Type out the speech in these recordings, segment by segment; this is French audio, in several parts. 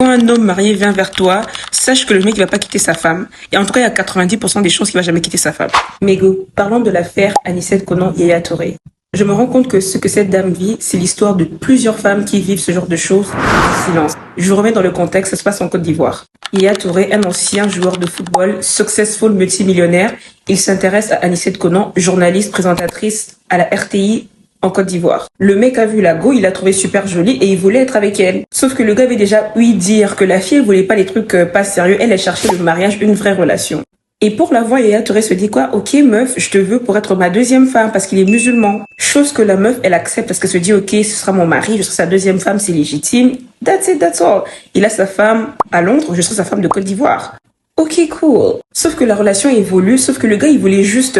un homme marié vient vers toi, sache que le mec il va pas quitter sa femme. Et en tout cas, il y a 90% des chances qu'il va jamais quitter sa femme. Mais go, parlons de l'affaire Anicet Konan Yaya Touré. Je me rends compte que ce que cette dame vit, c'est l'histoire de plusieurs femmes qui vivent ce genre de choses en silence. Je vous remets dans le contexte, ça se passe en Côte d'Ivoire. Yaya Touré, un ancien joueur de football, successful multimillionnaire, il s'intéresse à Anicet Konan, journaliste, présentatrice à la RTI en Côte d'Ivoire. Le mec a vu la go, il l'a trouvée super jolie et il voulait être avec elle. Sauf que le gars avait déjà ouï dire que la fille, elle voulait pas les trucs pas sérieux, elle cherchait le mariage, une vraie relation. Et pour la voir, Yaya Touré se dit quoi? Ok meuf, je te veux pour être ma deuxième femme parce qu'il est musulman. Chose que la meuf, elle accepte parce qu'elle se dit ok, ce sera mon mari, je serai sa deuxième femme, c'est légitime. That's it, that's all. Il a sa femme à Londres, je serai sa femme de Côte d'Ivoire. Ok, cool. Sauf que la relation évolue, sauf que le gars, il voulait juste,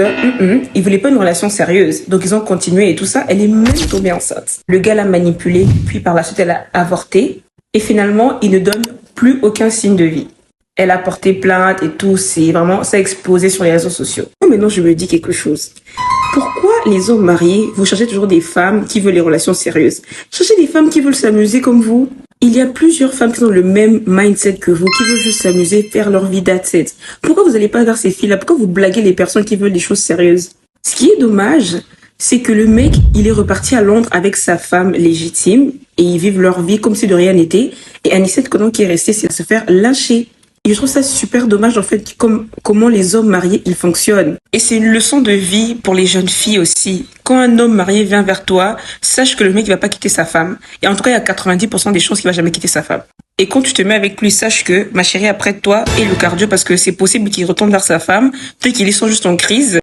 il voulait pas une relation sérieuse. Donc ils ont continué et tout ça, elle est même tombée enceinte. Le gars l'a manipulée, puis par la suite, elle a avorté. Et finalement, il ne donne plus aucun signe de vie. Elle a porté plainte et tout, c'est vraiment, ça a explosé sur les réseaux sociaux. Maintenant, je me dis quelque chose. Pourquoi les hommes mariés, vous cherchez toujours des femmes qui veulent les relations sérieuses? Cherchez des femmes qui veulent s'amuser comme vous. Il y a plusieurs femmes qui ont le même mindset que vous, qui veulent juste s'amuser, faire leur vie that's it. Pourquoi vous n'allez pas vers ces filles-là? Pourquoi vous blaguez les personnes qui veulent des choses sérieuses? Ce qui est dommage, c'est que le mec, il est reparti à Londres avec sa femme légitime et ils vivent leur vie comme si de rien n'était. Et Anicet Konan qui est resté, c'est à se faire lyncher. Et je trouve ça super dommage en fait comment les hommes mariés ils fonctionnent. Et c'est une leçon de vie pour les jeunes filles aussi. Quand un homme marié vient vers toi, sache que le mec il va pas quitter sa femme. Et en tout cas, il y a 90% des chances qu'il va jamais quitter sa femme. Et quand tu te mets avec lui, sache que ma chérie après toi et le cardio parce que c'est possible qu'il retourne vers sa femme, peut-être qu'il est juste en crise.